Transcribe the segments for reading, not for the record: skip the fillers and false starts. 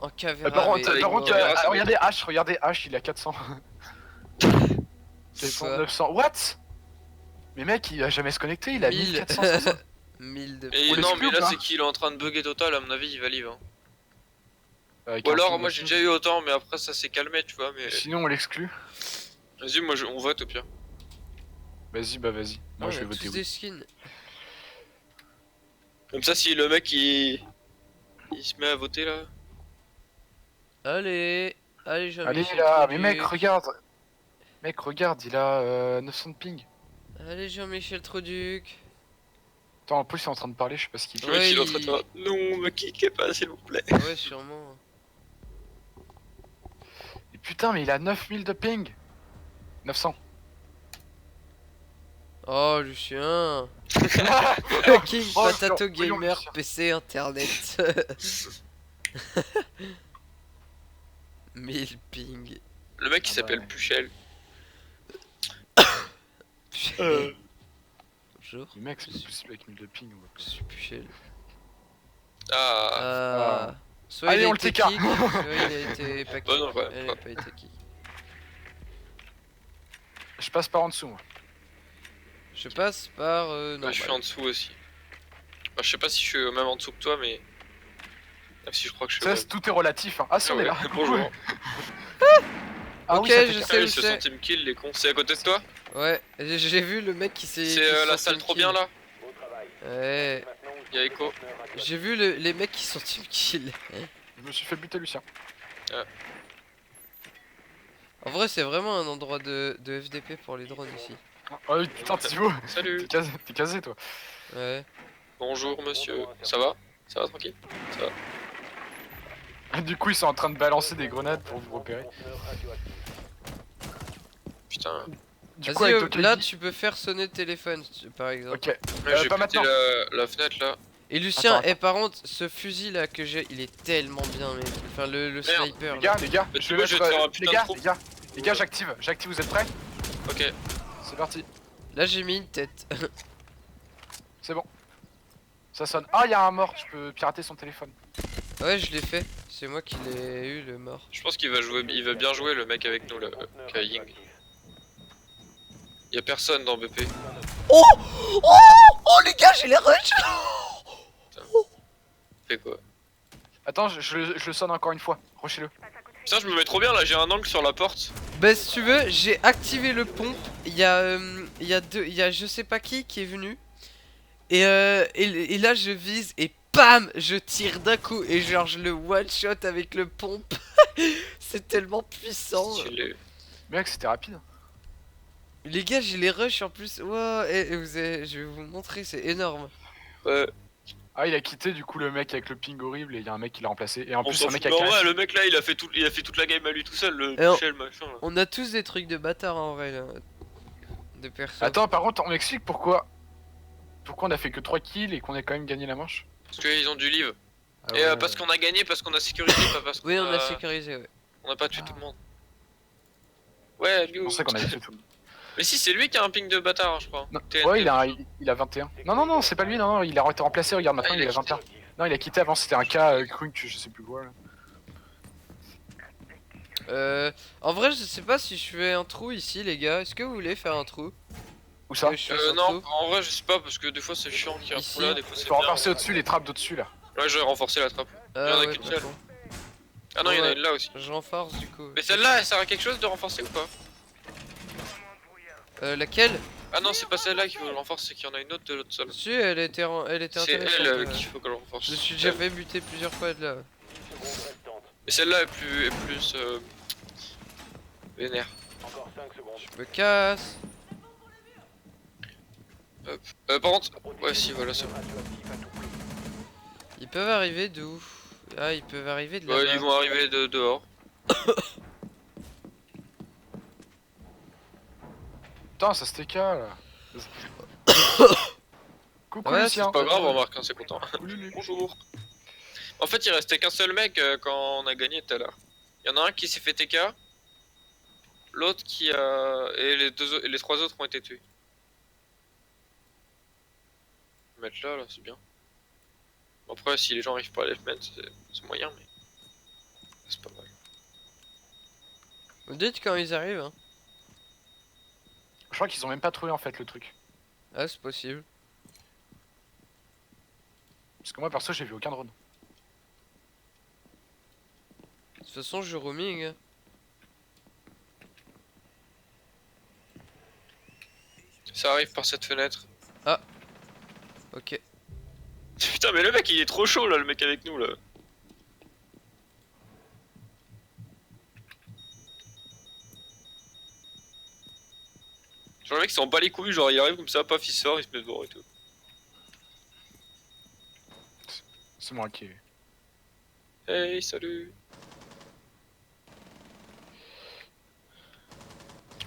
en caméra. Par contre, caméra, regardez H, il a 400. C'est 900. What? Mais mec, il a jamais se connecté, il a 1000. 1400. 500. 1000 de Et On non, l'exclut mais ou là pas c'est qu'il est en train de bugger total, à mon avis il va live. Hein. Avec Ou un alors ping moi de j'ai ping. déjà eu autant, mais après ça s'est calmé, tu vois. Mais Sinon, on l'exclut. vas-y, moi on vote au pire. Vas-y, bah vas-y. Moi, on je a vais voter tous oui. des skins. Comme ça, si le mec il se met à voter là. Allez, allez, Allez Jean-Michel là, mais Troduc. mec, regarde. Mec, regarde, il a 900 de ping. Allez, Jean-Michel Troduc. Attends, en plus, il est en train de parler, je sais pas ce qu'il dit. Le mec Ouais, il est en train de faire, non, me kickez pas s'il vous plaît. Ouais, sûrement. Et putain, mais il a 9000 de ping. 900. Oh, Lucien. King Oh, Patato voyons, Gamer, Lucien. PC, Internet. 1000 ping. Le mec il Ah s'appelle bah. Puchel. Bonjour, Mais mec, c'est pas possible avec 1000 de ping. je suis Puchel. Ah, Soit Allez, il a on le été TK. kick, soit il a été pas kick. Bah non, ouais, Il a pas été kick. Je passe par en dessous, moi. Je passe par bah, je suis en dessous aussi. Bah, je sais pas si je suis même en dessous que toi, mais. Même si je crois que je suis. Ça, tout est relatif. Hein. Ah, si, Ah on est ouais, là. bonjour. Ah Ok, oui, ça fait je quatre. sais où Il se c'est. centimes kill, les cons. C'est à côté de toi? Ouais, j'ai vu le mec qui s'est. C'est la salle trop bien là? Ouais, Il y a Echo. j'ai vu les mecs qui sont team kill. Je me suis fait buter, Lucien. En vrai, c'est vraiment un endroit de FDP pour les drones ici. Ah oui, putain, Thibaut. Salut. T'es casé, toi. Ouais. Bonjour monsieur. Ça va? Ça va tranquille? Ça va. Du coup, ils sont en train de balancer des grenades pour vous repérer. Putain. Du coup, Vas-y, avec là Tokai- tu peux faire sonner le téléphone par exemple. Ok. Ouais, j'ai pas pété maintenant. la fenêtre là. Et Lucien, Attends. par contre, ce fusil là que j'ai, il est tellement bien, mais enfin le sniper. Les là. gars, Mais je tu vais vois, je vais te faire un putain de trou. les gars, j'active, vous êtes prêts? Ok. C'est parti, Là j'ai mis une tête. c'est bon. Ça sonne. Ah, il y a un mort, je peux pirater son téléphone. Ouais, je l'ai fait. C'est moi qui l'ai eu le mort. Je pense qu'il va jouer, il va bien jouer le mec avec nous là, Ying. Y'a personne dans BP. Oh les gars, j'ai les rushs. Fait quoi? Attends, je le sonne encore une fois. Rochez-le. Putain, je me mets trop bien là, j'ai un angle sur la porte. Bah si tu veux, j'ai activé le pompe. Il y a je sais pas qui est venu. Et là je vise et bam, je tire d'un coup et genre je le one shot avec le pompe. C'est tellement puissant. Stylé. Mec, c'était rapide. Les gars, j'ai les rushs en plus. Wow, et je vais vous montrer, c'est énorme. Ouais, Ah, il a quitté du coup le mec avec le ping horrible et il y a un mec qui l'a remplacé. Et en on plus, s'en un fout. mec Mais avec en vrai, un. le mec là, il a fait toute la game à lui tout seul, le Et on- Puchel machin là. On a tous des trucs de bâtard en vrai là. De personnes. Attends, par contre, on m'explique pourquoi on a fait que 3 kills et qu'on a quand même gagné la manche. Parce qu'ils ont du live. Ah Et ouais. parce qu'on a gagné, parce qu'on a sécurisé, pas parce qu'on Oui, on a sécurisé, ouais. on a pas tué tout le monde. Ouais, lui. Je pensais qu'on avait fait tout. Mais si, c'est lui qui a un ping de bâtard, je crois. Non. TNT. Ouais, il a 21. Non, c'est pas lui, non, il a été remplacé, regarde maintenant, Ah, il a 21. Non, il a quitté avant, c'était un cas crunk, je sais plus quoi. Là. En vrai, je sais pas si je fais un trou ici, les gars. Est-ce que vous voulez faire un trou? Où ça? Que je fasse un Non, trou en vrai, je sais pas, parce que des fois c'est chiant qu'il y ait un Ici. trou là, des fois Il c'est faut bien. renforcer au-dessus les trappes d'au-dessus là. Ouais, je vais renforcer la trappe. Il y en a ouais, qu'une pas seule. con. Ah non, il y en a Ouais. une là aussi. Je renforce du coup. Mais celle-là, elle sert à quelque chose de renforcer ou pas? Laquelle? Ah non, c'est pas celle-là qu'il faut renforcer, c'est qu'il y en a une autre de l'autre seule. Si, elle était C'est intéressante. elle qu'il faut que l'on renforce. Je me suis déjà fait buter plusieurs fois de là. Mais celle-là est plus vénère. Je me casse. Par contre, ouais, si, voilà, c'est bon. Ils peuvent arriver d'où? Ah, ils peuvent arriver de là. Ouais, ils vont arriver de dehors. Putain, ça c'était cas là. Coucou Ouais, Lucien. C'est pas grave, remarque, hein, c'est content. Coucou, Lulu. Bonjour. En fait, il restait qu'un seul mec quand on a gagné tout à l'heure. Il y en a un qui s'est fait TK, l'autre qui a... et les trois autres ont été tués. Mettre là, c'est bien. Après, si les gens arrivent pas à les mettre, c'est moyen, mais... Vous dites quand ils arrivent, hein. Je crois qu'ils ont même pas trouvé en fait le truc. Ah, c'est possible. Parce que moi perso j'ai vu aucun drone. De toute façon, je roaming. Hein. Ça arrive par cette fenêtre. Ok. Putain, mais le mec il est trop chaud là, le mec avec nous là. Genre le mec il s'en bat les couilles, genre il arrive comme ça, paf il sort, il se met devant et tout. C'est moi qui ai... Hey, salut.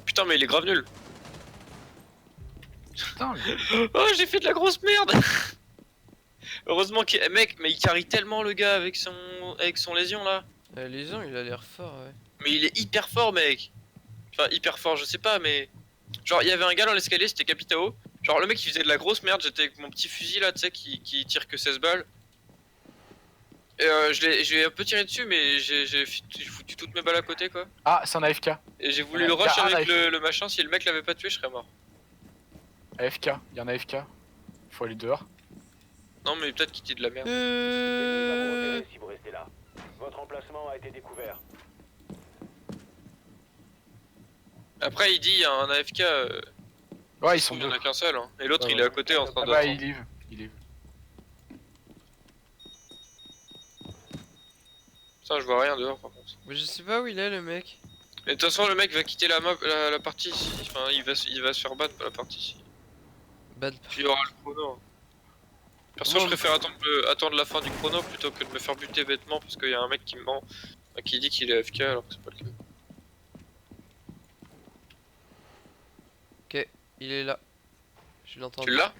Putain mais il est grave nul. Putain mais... Oh j'ai fait de la grosse merde. Heureusement qu'il... Mec, mais il carry tellement le gars avec son lésion là. Lésion, il a l'air fort, ouais. Mais il est hyper fort mec. Enfin hyper fort je sais pas mais... Genre il y avait un gars dans l'escalier, c'était Capitao. Genre le mec il faisait de la grosse merde, j'étais avec mon petit fusil là tu sais qui tire que 16 balles. Et je l'ai un peu tiré dessus mais j'ai foutu toutes mes balles à côté quoi. Ah c'est un AFK. Et j'ai voulu Ouais, le rush y a un avec AFK. le machin, si le mec l'avait pas tué je serais mort. AFK, il y a un AFK. Faut aller dehors. Non mais peut-être qu'il était de la merde. Si vous restez là. Votre emplacement a été découvert. Après il dit il y a un AFK, Ouais ils sont il y en deux. a qu'un seul hein. Et l'autre Ouais, il est à côté en train Ah de... bah il live. Il live. Putain je vois rien dehors par contre. Mais je sais pas où il est, le mec. Mais de toute façon le mec va quitter la map, la partie ici. Enfin il va se faire battre la partie ici. Bad. Puis il y aura le chrono. Hein. Perso Bon, je préfère attendre la fin du chrono plutôt que de me faire buter bêtement parce qu'il y a un mec qui me ment, qui dit qu'il est AFK alors que c'est pas le cas. Il est là. Je l'ai entendu. Tu l'as?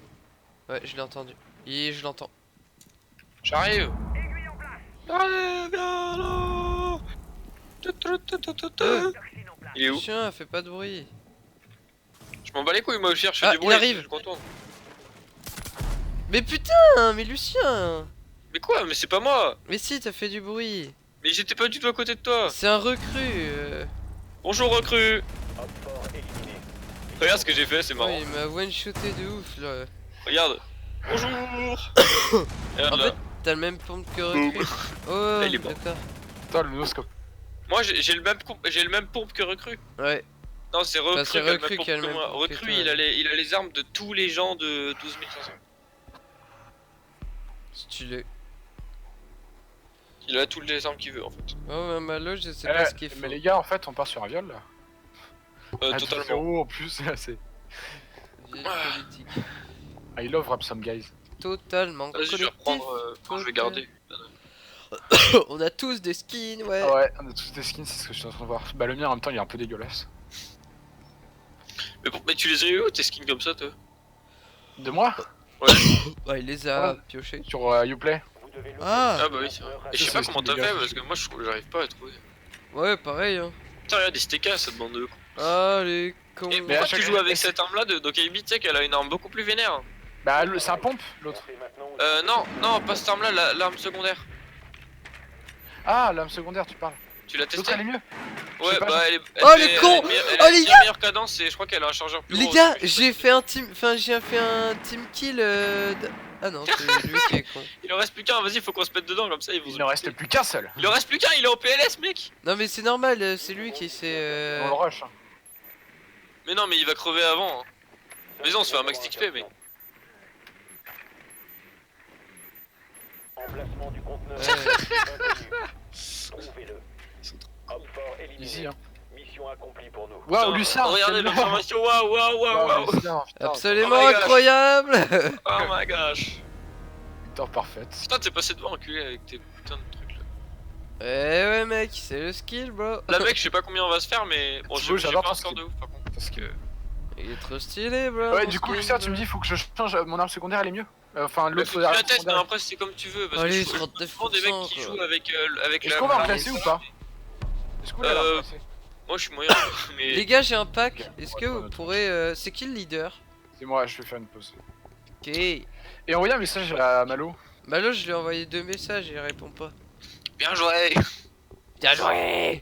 Ouais, je l'ai entendu. Je l'entends. J'arrive. Allez, viens là. Il est où? Chien, fais pas de bruit. Je m'en bats les couilles moi je cherche Ah, du il bruit. arrive. Je contourne. Mais putain, mais Lucien. Mais quoi? Mais c'est pas moi. Mais si, t'as fait du bruit. Mais j'étais pas du tout à côté de toi. C'est un recru. Bonjour recrue. Hop fort éliminé. Regarde ce que j'ai fait, c'est marrant. Ouais, il m'a one-shoté de ouf, là. Regarde. Bonjour. Regarde En là. fait, t'as le même pompe que recru. Oh, il est mort. d'accord. Putain le noscope. Moi j'ai le même pompe que recrue. Ouais. Non c'est recrue, c'est qui a le recrue même qui a le pompe que même moi. pompe que Recrue toi, il a les armes de tous les gens de 12 500. Stylé. Il a toutes les armes qu'il veut en fait. Oh, ma Malo, je sais pas ce qu'il faut. Mais les gars en fait on part sur un viol là. Ah, Totalement. 2-0 en plus c'est... Vieille politique. I love rap some guys. Totalement. Vas-y je vais collectif. reprendre, je vais garder. On a tous des skins, ouais. Ah ouais, on a tous des skins, c'est ce que je suis en train de voir. Bah le mien en même temps il est un peu dégueulasse. Mais tu les as eu où tes skins comme ça toi? De moi? Ouais, il les a Ouais. piochés. Sur Uplay. Vous devez Ah. Ah bah oui c'est vrai. Et je sais Ça, pas c'est comment t'as fait dégueulasse. parce que moi j'arrive pas à trouver. Ouais, pareil, hein. Putain regarde des STK cette bande de cons. Ah, les cons. Et Mais à pourquoi chaque- tu joues avec cette arme là de Dokaibi, tu sais qu'elle a une arme beaucoup plus vénère. Bah c'est un pompe l'autre. Non, pas cette arme là, l'arme secondaire. Ah l'arme secondaire tu parles. Tu l'as L'autre testé? elle est mieux. Ouais, sais pas, bah elle est. Oh, elle les fait- cons! elle Oh, a les une gars! meilleure cadence et je crois qu'elle a un chargeur plus Les gros gars, aussi. j'ai fait un team. Enfin, j'ai fait un team kill. Ah non, c'est lui qui est con. Il en reste plus qu'un, vas-y, faut qu'on se mette dedans comme ça. Ils vont Il se ne reste buter. plus qu'un seul. Il en reste plus qu'un, il est en PLS, mec! Non, mais c'est normal, c'est lui qui s'est. On le rush. Hein. Mais non, mais il va crever avant. Hein. Mais non, on se fait un max d'XP, mec. Emplacement du conteneur. Trouvez-le. Hop fort éliminé. Easy hein. Mission accomplie pour nous. Waouh Putain, Lucien. regardez quel merde. l'information, waouh, waouh, waouh, waouh! Lucien, putain, Absolument Oh my gosh. incroyable! Oh my gosh! victoire parfaite. Putain, t'es passé devant, enculé, avec tes putains de trucs là. Eh ouais, mec, c'est le skill, bro. Là, mec, je sais pas combien on va se faire, mais bon, Thibaut, j'ai j'adore pas un ton score skill. de ouf par contre. Parce que... Il est trop stylé, bro. Ouais mon du coup skin, Lucien tu bro. me dis faut que je change mon arme secondaire elle est mieux. Enfin Mais l'autre faut que tu arme la testes, mais secondaire. après c'est comme tu veux. Parce Allez, que je 39%, trouve des mecs qui quoi. jouent avec Est-ce la. qu'on va en la- placer ou pas? Est-ce qu'on va la placer? Moi je suis moyen, mais. Les gars, j'ai un pack. Ok, Est-ce on que va vous prendre pourrez. C'est qui le leader? C'est moi, je vais faire une pause. Ok. Et envoyer un message à Malo. Bah là, je lui ai envoyé 2 messages et il répond pas. Bien joué! Bien joué!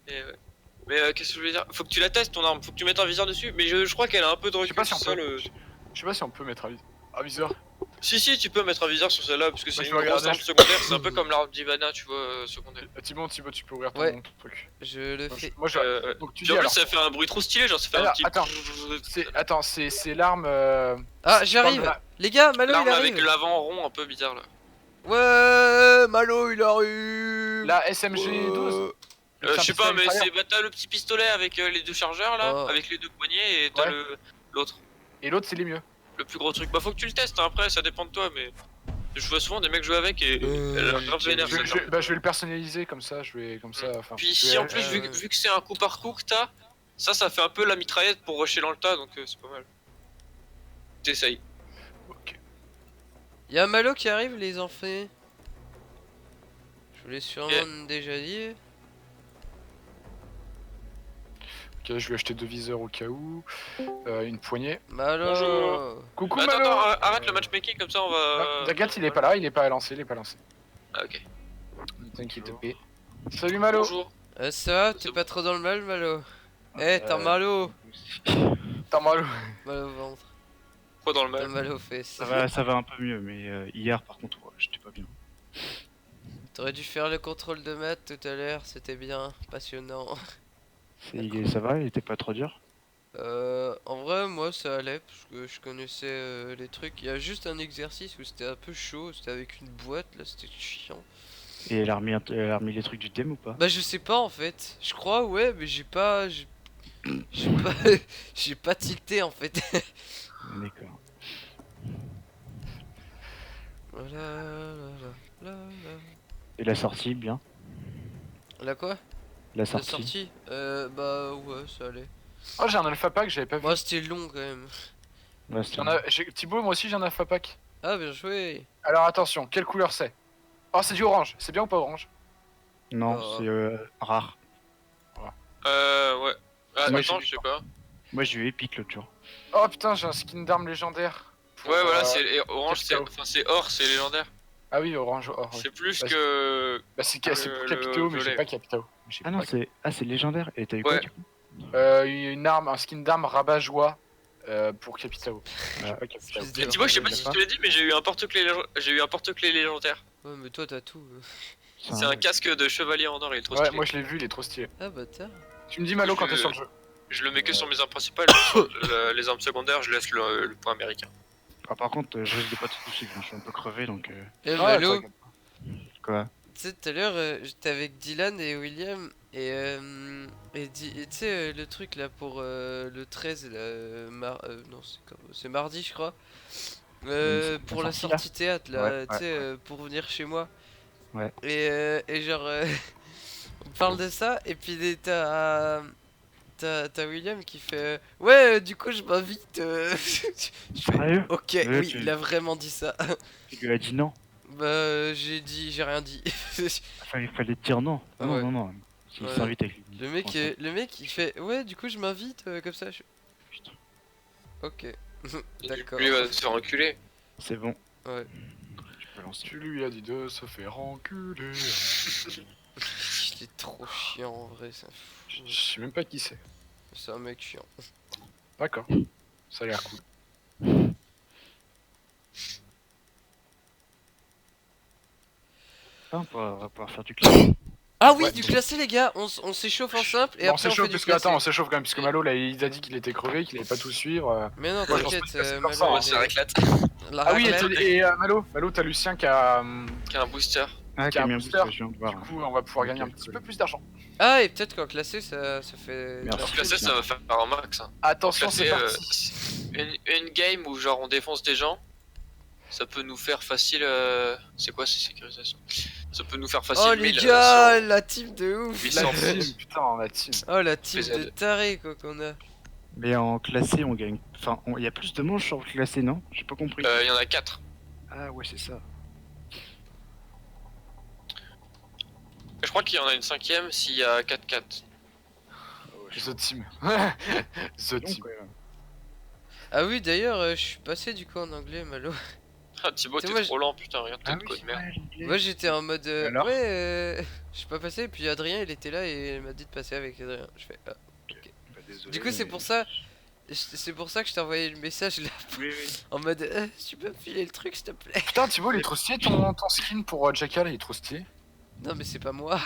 Et ouais. Mais qu'est-ce que je voulais dire? Faut que tu la testes ton arme, faut que tu mettes un viseur dessus. Mais je crois qu'elle a un peu de Je sais recul pas si on sur ça. peut. Je sais pas si on peut mettre un viseur. Si, tu peux mettre un viseur sur celle-là parce que c'est je une vais grosse regarder, arme je- secondaire. C'est un peu comme l'arme d'Ivana, tu vois, secondaire. Thibaut, tu peux ouvrir ton Ouais. truc. Je le Moi, fais. Moi, je. Donc tu Puis dis en plus, alors. ça fait un bruit trop stylé, genre ça fait un Alors, petit. Attends, c'est l'arme. Ah, tu j'arrive. parles de la- Les gars, Malo L'arme il avec arrive. l'avant rond un peu bizarre là. Ouais, Malo il arrive. La SMG 12. Je sais pas, mais c'est bah, t'as le petit pistolet avec les deux chargeurs là, Oh. avec les deux poignées, et t'as Ouais. l'autre, Et l'autre, c'est les mieux. le plus gros truc. Bah faut que tu le testes hein, après, ça dépend de toi, mais je vois souvent des mecs jouer avec et elle a grave vénère Je, cette je- arme. bah, je vais le personnaliser comme ça. Je vais comme ça. Enfin, Puis je si vais- en plus, vu que c'est un coup par coup que t'as, ça fait un peu la mitraillette pour rusher dans le tas, donc c'est pas mal. T'essayes. Ok. Y'a Malo qui arrive, les enfants. Je vous l'ai sûrement déjà dit. Ok, je vais acheter 2 viseurs au cas où. Une poignée. Malo. Bonjour. Coucou Attends, Malo. arrête le matchmaking comme ça on va. Dagat, il est pas là, il est pas lancé, Ah ok. Ne t'inquiète pas. Salut Malo. Bonjour. Ça va, t'es pas trop dans le mal, Malo? Eh, t'as Malo. T'as Malo. Mal au ventre. Quoi dans le T'as mal? mal aux fesses. Ça va un peu mieux, mais hier par contre, ouais, j'étais pas bien. T'aurais dû faire le contrôle de maths tout à l'heure, c'était bien, passionnant. Ça va, il était pas trop dur. En vrai, moi ça allait parce que je connaissais les trucs. Il y a juste un exercice où c'était un peu chaud, c'était avec une boîte, là c'était chiant. Et elle a remis les trucs du thème ou pas? Bah, je sais pas en fait, je crois, ouais, mais j'ai pas. J'ai pas. J'ai pas tilté en fait. D'accord. Et la sortie, bien. La quoi? La La sortie. sortie? Bah ouais, ça allait. Oh, j'ai un alpha pack, j'avais pas vu. Moi c'était long quand même. Ouais, c'était Thibaut, moi aussi j'ai un alpha pack. Ah, bien joué. Alors attention, quelle couleur c'est? Oh, c'est du orange. C'est bien ou pas orange? Non, Oh. c'est rare. Ouais. Ah, Moi, attends, j'ai- je sais pas. Moi j'ai eu épique l'autre jour. Oh putain, j'ai un skin d'arme légendaire. Pour, Ouais, voilà, c'est orange, Capitao. c'est or, c'est légendaire. Ah oui, orange, or. Ouais. C'est plus Bah, que. Bah, c'est pour le Capitao, mais j'ai violet. pas Capitao. J'ai Ah non, pas- c'est légendaire. Et t'as eu quoi Ouais. du coup? Une arme, un skin d'arme rabat-joie pour Capitao. J'ai pas Capitao. Fils de- Mais dis-moi, je sais pas si je te l'ai dit, mais j'ai eu un porte-clés légendaire. Ouais, mais toi t'as tout. C'est un casque de chevalier en or, il est trop Ouais, stylé. moi je l'ai vu, il est trop stylé. Ah, bâtard. Tu me dis Malo quand t'es sur le jeu. Je le mets que sur mes armes principales, sur les armes secondaires, je laisse le point américain. Ah, par contre, je risque de pas tout suivre, je suis un peu crevé donc. Eh, Ouais, Malo, t'inquiète. Quoi? tu sais, tout à l'heure, j'étais avec Dylan et William et tu sais, le truc là pour le 13, là, non, c'est mardi, je crois. Pour la sortie, là sortie théâtre là, Ouais, tu sais, pour venir chez moi. Ouais. Et genre, on parle de ça, et puis t'as William qui fait ouais, du coup, je m'invite. Je fais, Sérieux? ok, Ouais, oui, tu- il a vraiment dit ça. Tu lui as dit non? Bah, j'ai rien dit. Fallait te dire non. Ah Non, ouais. non, non. S'il Ouais. s'invite avec lui. Le mec il fait ouais, du coup je m'invite comme ça. Putain. Ok. Et D'accord. Lui, il va se faire enculer. C'est bon. Ouais. Je peux lancer. Tu lui as dit de se faire enculer. Il est trop chiant en vrai, ça. Je sais même pas qui c'est. C'est un mec chiant. D'accord. Ça a l'air cool. Ah, on va pouvoir faire du clavier. Ah oui, Ouais. du classé les gars, on s'échauffe en simple et Bon, on après on fait s'échauffe du parce que classé. attends, on s'échauffe quand même parce que Malo là il a dit qu'il était crevé, qu'il allait pas tout suivre. Mais non, Moi, je pense t'inquiète, pas que c'est comme Malo, ça, hein. Ouais, il c'est est- la éclate. la Ah oui, raclette. et Malo, t'as Lucien qui a Qui a un booster. Ah, Qui a un Camille booster. Boost, je viens de voir. du coup on va pouvoir gagner un Ok, petit cool. peu plus d'argent. Ah, et peut-être qu'en classé ça fait. Merci. Donc classé, ça va faire un max. Hein. Attention, Classé, c'est parti. une game où genre on défonce des gens, ça peut nous faire facile. C'est quoi ces sécurisations? Ça peut nous faire facile. Oh les 1000, gars, sur- la team de ouf. 800. La team, putain, la team. Oh la team PZ. de tarés quoi qu'on a. Mais en classé, on gagne. Enfin, il y a plus de manches sur le classé, non? J'ai pas compris. Il y en a 4. Ah, ouais, c'est ça. Je crois qu'il y en a une 5ème s'il y a 4-4. The team. The Donc, team. ouais. Ah oui, d'ailleurs, je suis passé du coup en anglais, Malo. Ah, Thibaut, C'est t'es moi, trop lent, putain, regarde, t'es Ah une oui, code c'est merde. vrai, l'anglais. Moi j'étais en mode Alors ouais je suis pas passé et puis Adrien il était là et il m'a dit de passer avec Adrien. Je fais ah. Bah, désolé, Du coup c'est mais- pour ça que je t'ai envoyé le message là Oui, oui. en mode tu peux me filer le truc s'il te plaît. Putain, Thibaut, il est trop stylé ton skin pour Jackal, il est trop stylé. Non mais c'est pas moi.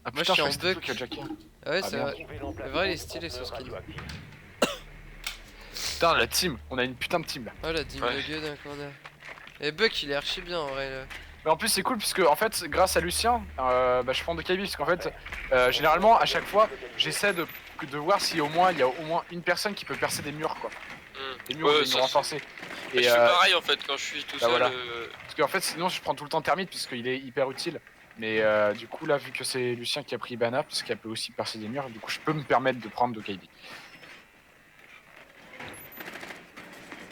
Ah Moi, putain, je suis je en crois que c'était bug. toi qui a Jackal. Ah ouais Ah, c'est merde. vrai. Trouvez l'emplacement vrai, il est du stylé, ce conteneur skin. radioactif. Putain, la team, on a une putain de team là. Oh la dîme Ouais. de gueux d'un corner. Et Buck il est archi bien en vrai là. Mais en plus c'est cool puisque en fait grâce à Lucien je prends de KB parce qu'en fait généralement à chaque fois j'essaie de voir si au moins il y a au moins une personne qui peut percer des murs quoi. Des murs Ouais, des ça, murs renforcés. Et Et je fais pareil en fait quand je suis tout bah seul. voilà. parce qu'en fait sinon je prends tout le temps termite puisqu'il est hyper utile. Mais du coup là vu que c'est Lucien qui a pris Ibana parce qu'elle peut aussi percer des murs, du coup je peux me permettre de prendre de KB.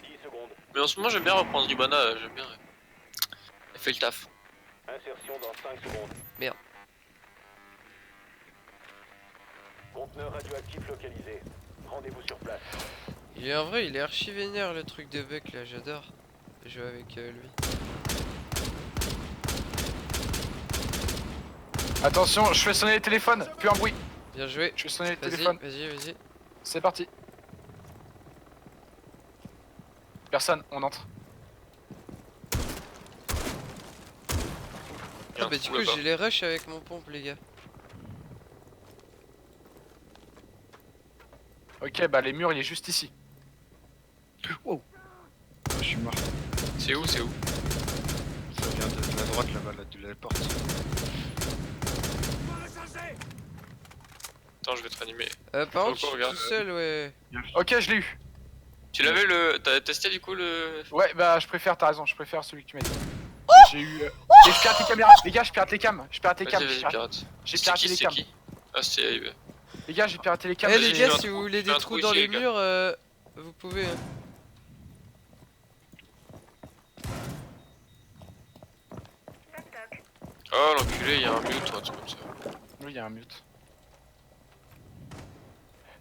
10 secondes. Mais en ce moment, j'aime bien reprendre Ibana, j'aime bien. Elle fait le taf. Insertion dans 5 secondes. Merde. Conteneur radioactif localisé. Rendez-vous sur place. Il est en vrai il est archi vénère le truc de Buck là j'adore jouer avec lui. Attention, je fais sonner les téléphones, plus un bruit. Bien joué. Je fais sonner les Vas-y téléphones. vas-y. C'est parti. Personne, on entre. Il y a Ah un bah trou du coup là-bas. j'ai les rush avec mon pompe les gars. Ok, bah les murs il est juste ici. Wow. Ah, je suis mort. C'est où, c'est où? Ça vient de la droite là-bas, là, de la porte. Attends, je vais te ranimer. Par contre je Encore, suis regarde. tout seul ouais. Ok, je l'ai eu. Tu l'avais le. T'as testé du coup le. Ouais, bah je préfère, t'as raison, je préfère celui que tu m'as dit. J'ai eu. Et je pirate les caméras, les gars, je pirate les cams. Je pirate les cams. Vas-y, vas-y, pirate. J'ai C'est piraté qui, les c'est cams. qui? Ah, c'est Aïe. Les gars, j'ai piraté les cams. Eh les Vas-y, gars fais un si trou- vous voulez fais un des trou trous dans ici, les les gars. murs vous pouvez. Oh l'enculé, il y a un mute ou un truc comme ça. Oui, il y a un mute.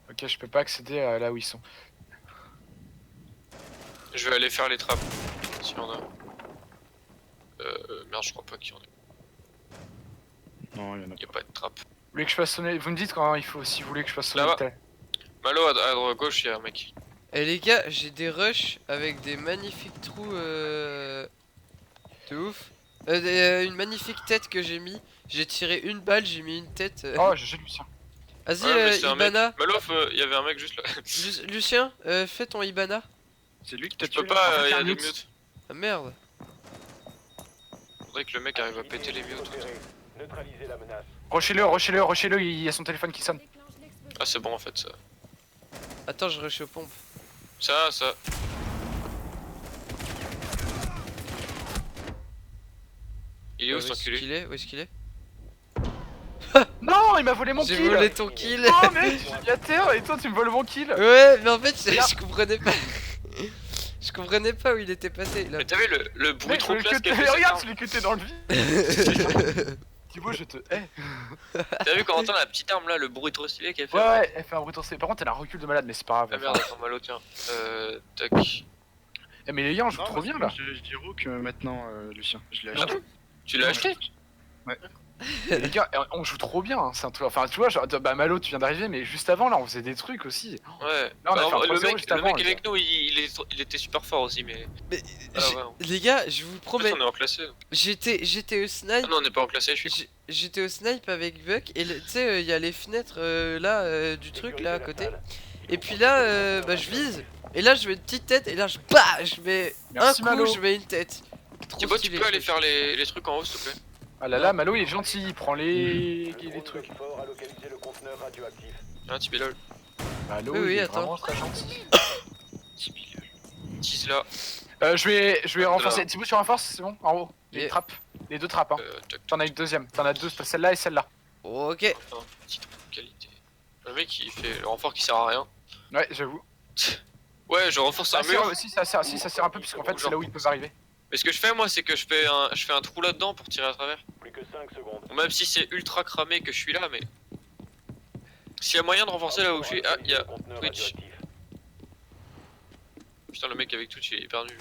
Ok, je peux pas accéder à là où ils sont. Je vais aller faire les trappes. S'il y en a. Merde, je crois pas qu'il y en ait. Non, il y en a Il y a pas. pas de trappe. Vous voulez que je fasse sonner. Vous me dites quand il faut, si vous voulez que je fasse sonner Là-bas. le tel. Malo, à droite gauche, il y a un mec. Eh les gars j'ai des rushs avec des magnifiques trous de ouf. Une magnifique tête que j'ai mis. J'ai tiré une balle, j'ai mis une tête. Oh, j'ai Lucien. Vas-y Ouais, mais c'est un mec. Ibana. Malo, il y avait un mec juste là. Lucien, fais ton Ibana. C'est lui qui t'a Je peux tué là pas, fait, il y un a des mute. mutes. Ah merde. Faudrait que le mec arrive à péter les mutes. Opéré. Neutralisez la menace. Rushez-le, il y a son téléphone qui sonne. Ah, c'est bon en fait ça. Attends je rush aux pompes. Ça. Il est où Où cet est-ce enculé? qu'il est? Où est-ce qu'il est? Non, il m'a volé mon J'ai kill. volé ton kill. Oh mec, j'ai mis à terre et toi tu me voles mon kill. Ouais mais en fait Regarde. je comprenais pas. Je comprenais pas où il était passé là. Mais t'as vu le bruit Mec, trop celui classe que qu'il a t'es- fait cette regarde arme? celui que t'es dans le vide. Thibaut, je te hais. T'as vu quand on entend la petite arme là, le bruit trop stylé qu'elle fait? Ouais, elle fait un bruit torsé. Par contre, elle a un recul de malade, mais c'est pas grave. Ah merde, attends, Malo, tiens. Tac. Eh, mais les gars, on joue Non, trop parce bien que là. Je dis Rook maintenant, Lucien. Je l'ai Ah acheté. bon? Tu l'as acheté? Les gars, on joue trop bien. Hein. C'est un truc. Enfin, tu vois, genre, bah Malo, tu viens d'arriver, mais juste avant là, on faisait des trucs aussi. Ouais. Là, on a Bah, fait un le 3-0 mec, juste le avant, mec les avec nous, il était super fort aussi, mais. Mais Ah j'ai- ouais. les gars, je vous En fait, promets, on est en classé. j'étais au snipe. Ah non, on n'est pas en classé, je suis. J'étais au snipe avec Buck et tu sais il y a les fenêtres là du truc là à côté. Et puis là bah je vise et là je mets une petite tête et là je mets Merci, un coup Malo. je mets une tête. Trop Thibaut, tu stylé. peux aller faire les trucs en haut, s'il te plaît? Ah là là, Malo, il est gentil. Il prend Le les drone trucs. Roquefort a localisé le conteneur radioactif. Hein, Tibélol. Malo, Oui, oui, il est attends. vraiment très gentil. Tease là. Je vais renforcer. Thibaut, tu renforces, c'est bon? En haut. Les Yeah. trappes. Les deux trappes. Hein. Tac. T'en as une deuxième. T'en as deux, celle-là et celle-là. Ok. Attends, petit trou de qualité. Le mec, il fait le renfort qui sert à rien. Ouais, j'avoue. Ouais, je renforce un Ça sert mur. aussi, ça sert un peu, puisqu'en fait, c'est là où ils peuvent arriver. Mais ce que je fais, moi, c'est que je fais un trou là-dedans pour tirer à travers. Plus que 5 secondes. Bon, même si c'est ultra cramé que je suis là, mais. S'il y a moyen de renforcer là où je suis. Ah, il y a Le conteneur Twitch. radioactif. Putain, le mec avec Twitch, il est hyper nul.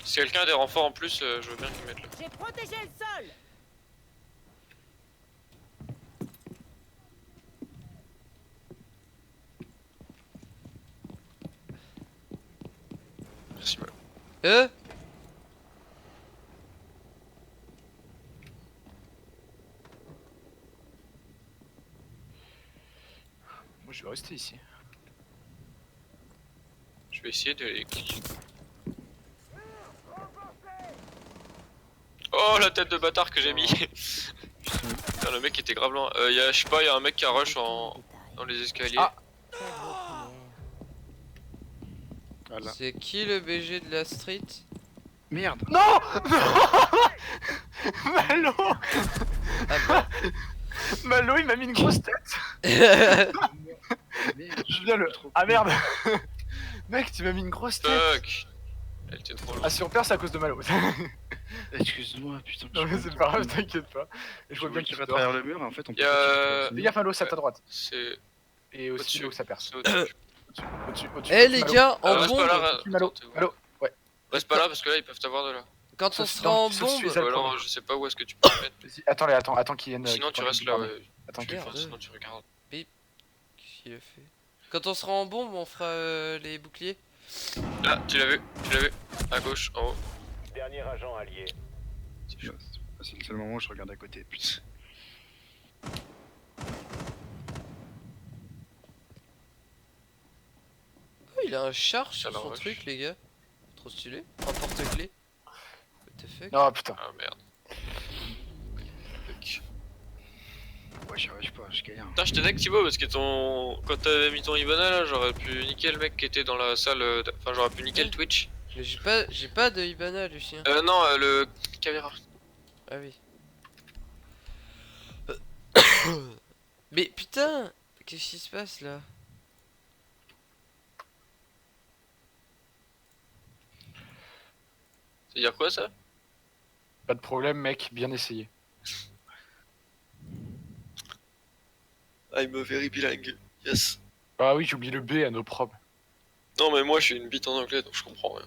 Si quelqu'un a des renforts en plus, je veux bien qu'ils mettent là. J'ai protégé le sol. Merci, Malo. Euh Moi je vais rester ici. Je vais essayer de les cliquer. Oh la tête de bâtard que j'ai mis. Putain, le mec était grave lent. Je sais pas, y a un mec qui a rush dans les escaliers. Ah. Voilà. C'est qui le BG de la street? Merde. Non. Malo. Ah bah. Malo il m'a mis une grosse tête. Merde. Je viens le... Ah merde. Mec tu m'as mis une grosse tête. Fuck. Elle était trop loin. Ah si on perd c'est à cause de Malo. Excuse-moi, putain. Non mais c'est pas grave, t'inquiète pas. Et Je je vois vois bien qu'il qu'il va à va travers le mur et en fait on peut. Y'a- Fais gaffe Malo, c'est à ta droite. C'est Et aussi Au-dessus. là où ça perce. c'est au-dessus. Au-dessus, Eh les Malo. gars, en Reste bombe, pas là, Au-dessus, Malo. attends, Malo. Ouais. Reste pas là parce que là ils peuvent t'avoir de là. quand on Sauf sera dans- en sauf si bombe, c'est Ou le alors premier. je sais pas où est-ce que tu peux le mettre. Vas-y, attends qu'il vienne. Sinon qu'il tu vienne restes nous là, parler. ouais. Attends qu'il Merde. Sinon tu regardes. qu'est-ce qu'il a fait? Quand on sera en bombe, on fera les boucliers. Là, tu l'as vu, à gauche, en haut. Dernier agent allié. C'est le seul moment où je regarde à côté. Putain. Oh, il a un char sur Ça son l'enrush. truc, les gars. Trop stylé. Un porte-clés. What the fuck? Non putain. Ah merde. Fuck. Ouais, j'y arrive pas, je galère. Putain, je t'ai deck Thibaut parce que quand t'avais mis ton Ivana là, j'aurais pu niquer le mec qui était dans la salle. Enfin, j'aurais pu niquer le Twitch. Mais j'ai pas de Ibana, Lucien. Non, le caméra. Ah oui. Mais putain, qu'est-ce qui se passe là? Ça veut dire quoi ça? Pas de problème mec, bien essayé. I'm very bilingue. Yes. Ah oui j'oublie le B à nos propres. Non, mais moi je suis une bite en anglais donc je comprends rien.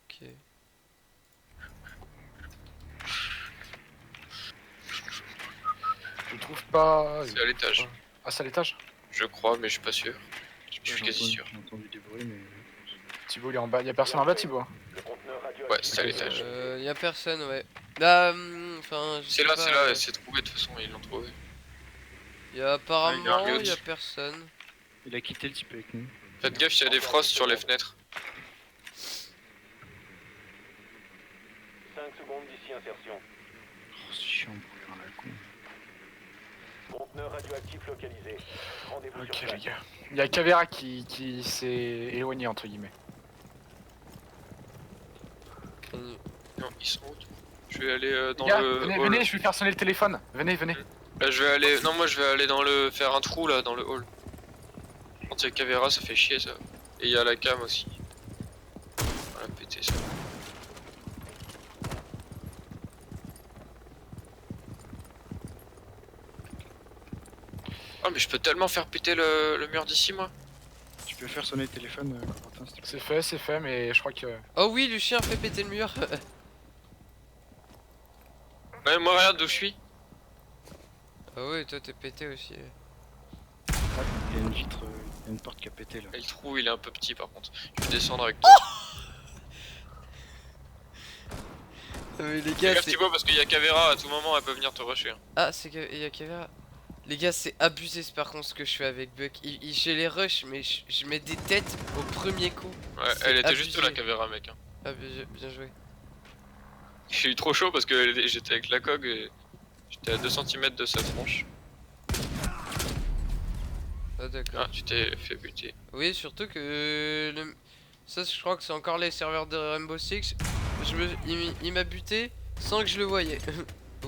Ok. Je trouve pas. C'est à l'étage. Ah c'est à l'étage. Je crois, mais je suis pas sûr. Je suis quasi sûr. J'ai entendu des bruits, mais. Thibaut il est en bas. Y'a personne en bas Thibaut. Le conteneur radioactif. Ouais, c'est à l'étage. Y a personne, ouais. Là, enfin, je C'est sais là, pas, c'est là, c'est trouvé de toute façon, ils l'ont trouvé. Y a apparemment, Ah, il y a a- personne. Il a quitté le type avec nous. Faites gaffe, il y a des frostes sur les fenêtres. 5 secondes d'ici insertion. Oh, c'est chiant pour faire la con. Conteneur radioactif localisé. Rendez-vous Ok sur les place. gars. Y'a Cavera qui s'est éloigné entre guillemets. Non, ils sont où? Je vais aller dans Les gars, le venez, hall. venez, je vais faire sonner le téléphone. Venez. Je vais aller. Non, moi je vais aller dans le. Faire un trou là, dans le hall. Quand il y a Cavera, ça fait chier ça. Et il y a la cam aussi. On va péter ça. Oh, mais je peux tellement faire péter le mur d'ici, moi. Tu peux faire sonner le téléphone, Corentin, s'il te plaît. C'est fait, mais je crois que. Oh oui, Lucien fait péter le mur. Ouais, moi regarde d'où je suis. Ah ouais, toi t'es pété aussi. Il y a une vitre, il y a une porte qui a pété là. Et le trou, il est un peu petit par contre. Je vais descendre avec toi. Mais les Fais gars, gaffe, c'est. Thibaut, parce qu'il y a Cavera, à tout moment, elle peut venir te rusher. Hein. Ah, c'est que. Y a Cavera. Les gars, c'est abusé par contre ce que je fais avec Buck. J'ai les rush, mais je mets des têtes au premier coup. Ouais, C'est elle était abusé. juste là, Cavera, mec. Hein. Ah, bien joué. J'ai eu trop chaud parce que j'étais avec la cog et j'étais à 2 cm de sa tronche. Ah, d'accord. Ah, tu t'es fait buter. Oui, surtout que. Ça, je crois que c'est encore les serveurs de Rainbow Six. Il m'a buté sans que je le voyais.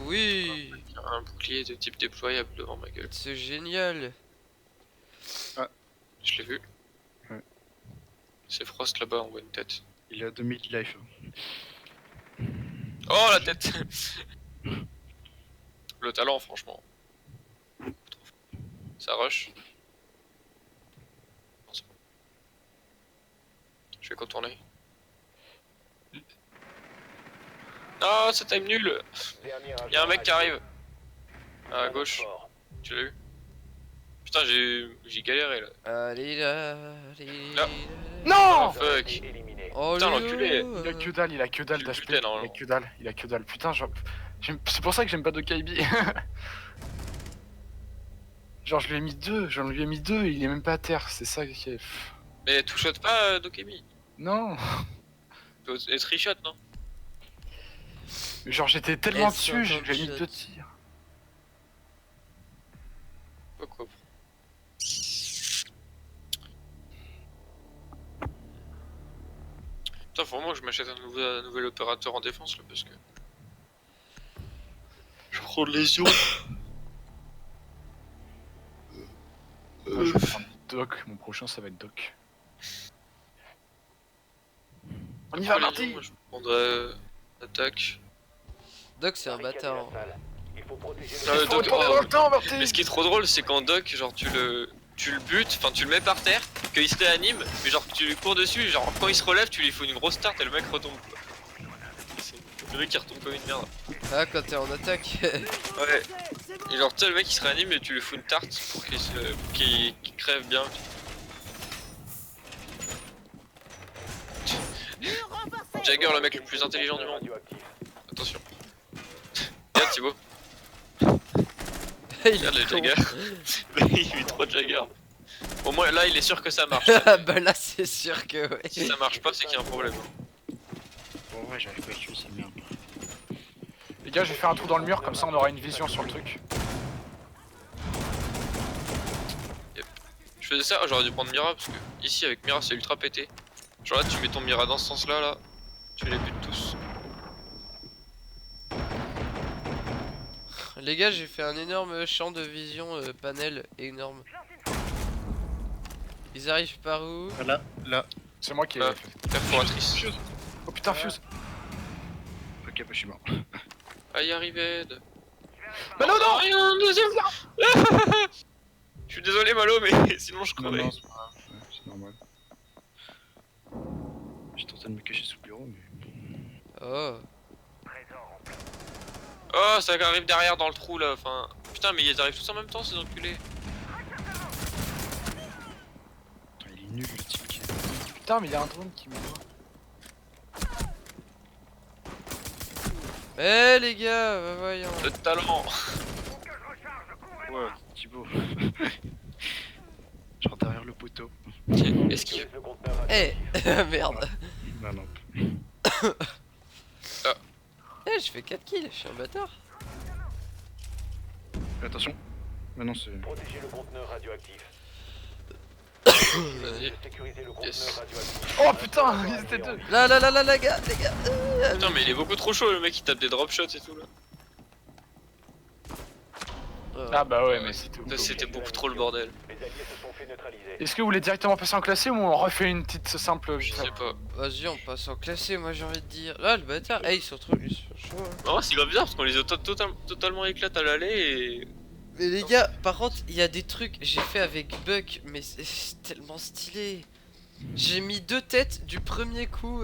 Oui, Il y a un bouclier de type déployable devant ma gueule. c'est génial. Je l'ai vu. Ouais. C'est Frost là-bas, on voit une tête. Il a 2000 life. Oh la tête. Le talent, franchement. Ça rush. Non, c'est bon. Je vais contourner. Ah, ça time nul. Y'a un mec qui arrive. À gauche. Tu l'as eu? Putain, j'ai galéré là. Allez là, allez Là. là. Non Oh fuck. Oh Putain, là l'enculé. là. Il a que dalle, il a que dalle Tu le d'HP. butais, Il a normalement. que dalle, il a que dalle. Putain, c'est pour ça que j'aime pas Dokaibi. Genre, je lui ai mis deux, il est même pas à terre, c'est ça qui est. Mais tout shot pas Dokemi. Non! Tu dois être reshot, non? Genre, j'étais tellement Et dessus, j'ai 50 mis shots. 2 tirs. Quoi. Putain, faut vraiment que je m'achète un nouvel opérateur en défense là parce que. Je prends de lésion. Moi, je vais prendre Doc, mon prochain ça va être Doc. On y va, Marty! Je prendrais attaque. Doc, c'est un bâtard. hein. Il faut protéger Il Euh, faut Doc, retourner oh. dans le temps, Marty! Mais ce qui est trop drôle, c'est qu'en doc, genre tu le butes, enfin tu le mets par terre, qu'il se réanime, mais genre tu lui cours dessus, genre quand il se relève, tu lui fous une grosse start et le mec retombe. Quoi. Le mec il retombe comme une merde. Ah, quand t'es en attaque. Ouais. Et genre tu sais le mec il se réanime et tu lui fous une tarte pour qu'il crève bien. Jagger le mec le plus intelligent du monde. radioactif. Attention. Regarde Thibaut, Il regarde est le con. Jagger. Il met trop de Jagger. Au moins là il est sûr que ça marche. Bah là, c'est sûr que ouais. Si ça marche pas c'est qu'il y a un problème. Bon, ouais, j'arrive pas à tuer cette merde. Les gars, je vais faire un trou dans le mur, comme ça on aura une vision sur le truc. Je faisais ça, j'aurais dû prendre Mira parce que ici avec Mira c'est ultra pété. Genre là tu mets ton Mira dans ce sens là, tu les butes tous. Les gars, j'ai fait un énorme champ de vision panel énorme. Ils arrivent par où? Voilà, là. C'est moi qui ai Ah. fait. Perforatrice. Oh putain, Fuse! Ok, bah je suis mort. Ah y arrivait. Bah non, non! Rien, deuxième. Je suis désolé Malo mais sinon je Non, crevais. non, c'est pas grave, ouais, c'est normal. J'étais en train de me cacher sous le bureau, mais. Oh. Oh ça arrive derrière dans le trou là, enfin. Putain mais ils arrivent tous en même temps ces enculés. Attends, il est nul le type qui est. Putain, mais il y a un drone qui me voit. Eh les gars, bah voyons. Le talent. Ouais, Thibaut. Genre derrière le poteau. Tiens, esquive. Le conteneur Eh, merde. Bah non. Eh, je fais 4 kills, je suis un bâtard. Attention. Bah non, c'est. Protéger le conteneur radioactif. Vas-y. Sécuriser le conteneur Yes. radioactif. Oh putain, ils étaient deux! Là, là, là, là, les gars, les gars. Putain mais il est beaucoup trop chaud le mec il tape des drop shots et tout là. Ah bah ouais, mais c'est tout. Ça, c'était beaucoup trop le bordel. Les alliés se sont fait neutraliser. Est-ce que vous voulez directement passer en classé ou on refait une petite simple Je sais pas. Vas-y, on passe en classé, moi j'ai envie de dire. Là, le bâtard, eh, ils sont trop chaud. Hein. Oh c'est grave bizarre parce qu'on les a totalement éclatés à l'aller et. Mais les gars, par contre, il y a des trucs j'ai fait avec Buck, mais c'est tellement stylé. J'ai mis 2 têtes du premier coup.